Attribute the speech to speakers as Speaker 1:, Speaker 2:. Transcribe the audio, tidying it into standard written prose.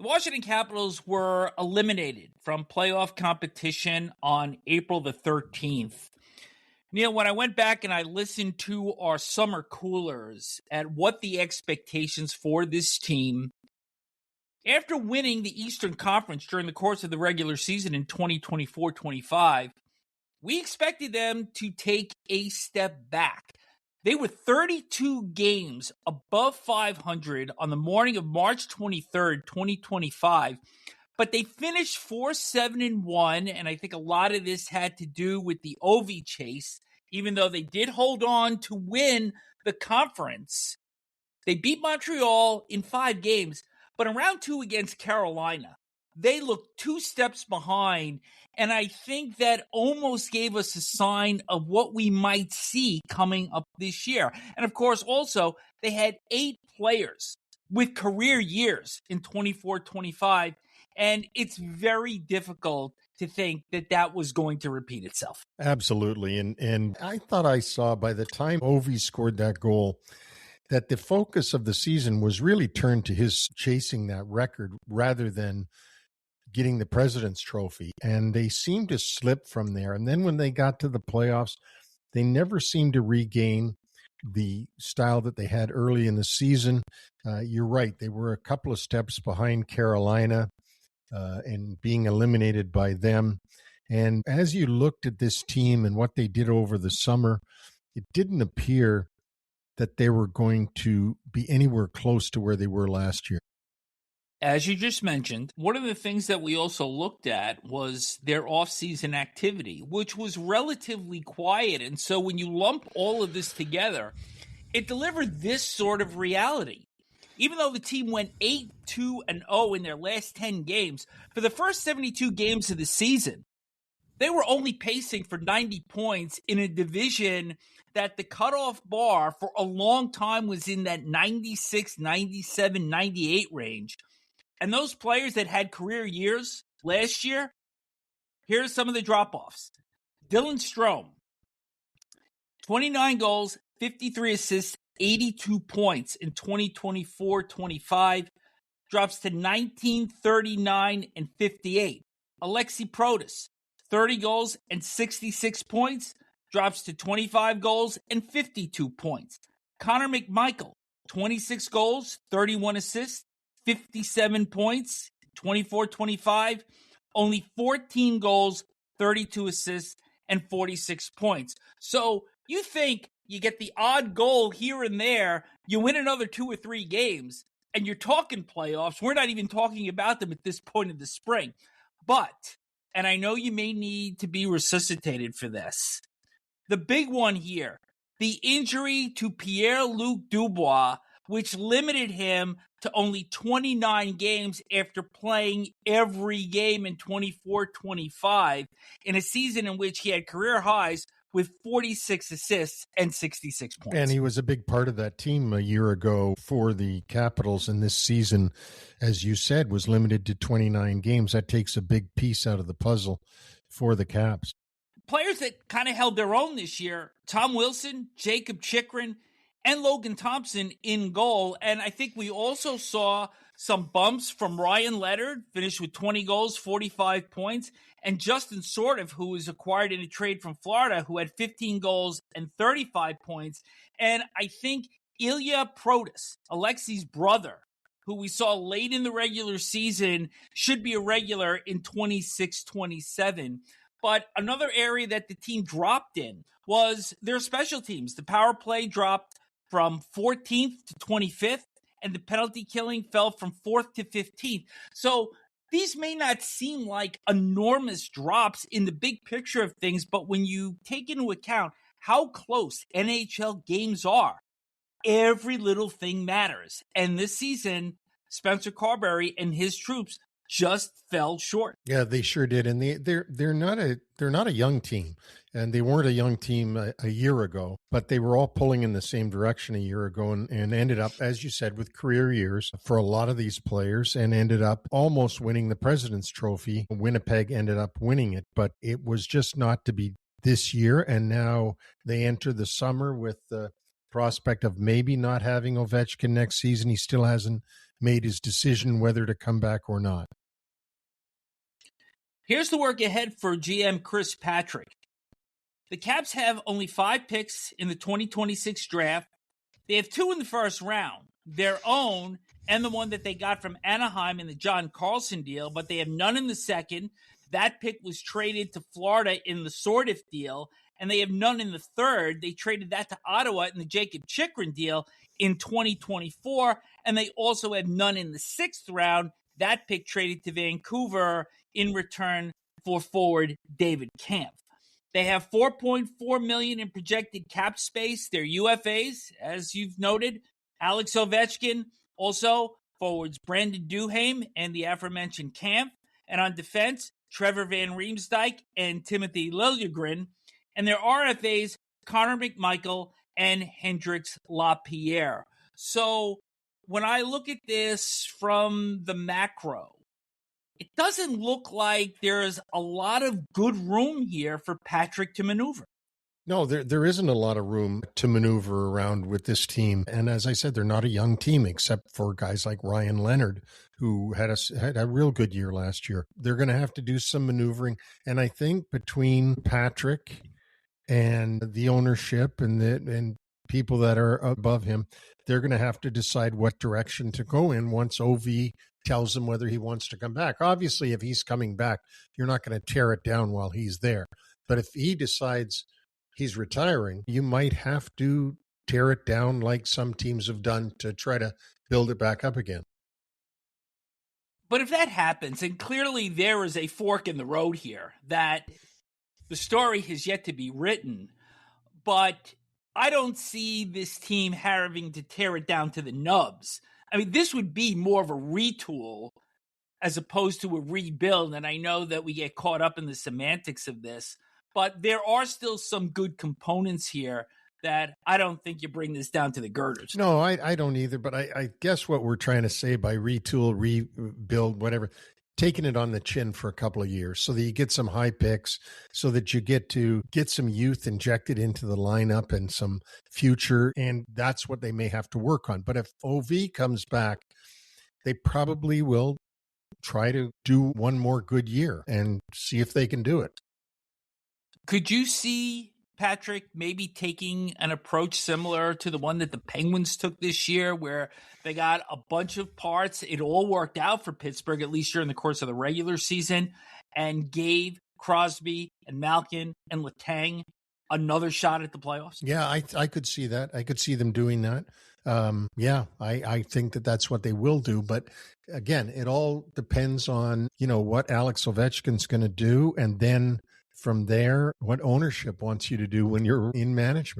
Speaker 1: The Washington Capitals were eliminated from playoff competition on April the 13th. Neil, when I went back and I listened to our summer coolers at what the expectations for this team, after winning the Eastern Conference during the course of the regular season in 2024-25, we expected them to take a step back. They were 32 games above 500 on the morning of March 23rd, 2025, but they finished 4-7-1, and I think a lot of this had to do with the Ovi chase. Even though they did hold on to win the conference, they beat Montreal in 5 games, but in round 2 against Carolina, they looked 2 steps behind, and I think that almost gave us a sign of what we might see coming up this year. And of course, also, they had 8 players with career years in 24-25, and it's very difficult to think that that was going to repeat itself.
Speaker 2: Absolutely. And I thought I saw by the time Ovi scored that goal that the focus of the season was really turned to his chasing that record rather than getting the President's Trophy. And they seemed to slip from there. And then when they got to the playoffs, they never seemed to regain the style that they had early in the season. You're right. They were a couple of steps behind Carolina and being eliminated by them. And as you looked at this team and what they did over the summer, it didn't appear that they were going to be anywhere close to where they were last year.
Speaker 1: As you just mentioned, one of the things that we also looked at was their offseason activity, which was relatively quiet. And so when you lump all of this together, it delivered this sort of reality. Even though the team went 8-2-0 in their last 10 games, for the first 72 games of the season, they were only pacing for 90 points in a division that the cutoff bar for a long time was in that 96, 97, 98 range. And those players that had career years last year, here's some of the drop-offs. Dylan Strome, 29 goals, 53 assists, 82 points in 2024-25, drops to 19, 39, and 58. Aliaksei Protas, 30 goals and 66 points, drops to 25 goals and 52 points. Connor McMichael, 26 goals, 31 assists, 57 points, 24-25, only 14 goals, 32 assists, and 46 points. So you think you get the odd goal here and there, you win another 2 or 3 games, and you're talking playoffs. We're not even talking about them at this point of the spring. But, and I know you may need to be resuscitated for this, the big one here, the injury to Pierre-Luc Dubois, which limited him to only 29 games after playing every game in 24-25 in a season in which he had career highs with 46 assists and 66 points.
Speaker 2: And he was a big part of that team a year ago for the Capitals, and this season, as you said, was limited to 29 games. That takes a big piece out of the puzzle for the Caps.
Speaker 1: Players that kind of held their own this year, Tom Wilson, Jakob Chychrun, and Logan Thompson in goal. And I think we also saw some bumps from Ryan Leonard, finished with 20 goals, 45 points, and Justin Sourdif, who was acquired in a trade from Florida, who had 15 goals and 35 points. And I think Ilya Protas, Alexei's brother, who we saw late in the regular season, should be a regular in 26-27. But another area that the team dropped in was their special teams. The power play dropped from 14th to 25th, and the penalty killing fell from 4th to 15th. So these may not seem like enormous drops in the big picture of things, but when you take into account how close NHL games are, every little thing matters. And this season, Spencer Carberry and his troops just fell short.
Speaker 2: Yeah, they sure did. And they're not a young team, and they weren't a young team a year ago, but they were all pulling in the same direction a year ago and ended up, as you said, with career years for a lot of these players, and ended up almost winning the President's Trophy. Winnipeg ended up winning it, but it was just not to be this year. And now they enter the summer with the prospect of maybe not having Ovechkin next season. He still hasn't made his decision whether to come back or not.
Speaker 1: Here's the work ahead for GM Chris Patrick. The Caps have only 5 picks in the 2026 draft. They have 2 in the first round, their own and the one that they got from Anaheim in the John Carlson deal, but they have none in the second. That pick was traded to Florida in the Sourdif deal, and they have none in the third. They traded that to Ottawa in the Jakob Chychrun deal in 2024, and they also have none in the 6th round. That pick traded to Vancouver in return for forward David Kämpf. They have $4.4 million in projected cap space. Their UFAs, as you've noted, Alex Ovechkin, also forwards Brandon Duhaime and the aforementioned Kämpf. And on defense, Trevor van Riemsdyk and Timothy Liljegren. And their RFAs, Connor McMichael and Hendrix Lapierre. So when I look at this from the macro, it doesn't look like there's a lot of good room here for Patrick to maneuver.
Speaker 2: No, there isn't a lot of room to maneuver around with this team. And as I said, they're not a young team except for guys like Ryan Leonard, who had a real good year last year. They're going to have to do some maneuvering. And I think between Patrick and the ownership and people that are above him, they're going to have to decide what direction to go in once OV tells him whether he wants to come back. Obviously, if he's coming back, you're not going to tear it down while he's there. But if he decides he's retiring, you might have to tear it down like some teams have done to try to build it back up again.
Speaker 1: But if that happens, and clearly there is a fork in the road here, that the story has yet to be written, but I don't see this team having to tear it down to the nubs. I mean, this would be more of a retool as opposed to a rebuild. And I know that we get caught up in the semantics of this, but there are still some good components here that I don't think you bring this down to the girders.
Speaker 2: No, I don't either. But I guess what we're trying to say by retool, rebuild, whatever, taking it on the chin for a couple of years so that you get some high picks, so that you get some youth injected into the lineup and some future. And that's what they may have to work on. But if OV comes back, they probably will try to do one more good year and see if they can do it.
Speaker 1: Could you see Patrick maybe taking an approach similar to the one that the Penguins took this year, where they got a bunch of parts? It all worked out for Pittsburgh, at least during the course of the regular season, and gave Crosby and Malkin and Letang another shot at the playoffs?
Speaker 2: Yeah, I could see that. I could see them doing that. I think that that's what they will do. But again, it all depends on, what Alex Ovechkin's going to do. And then from there, what ownership wants you to do when you're in management.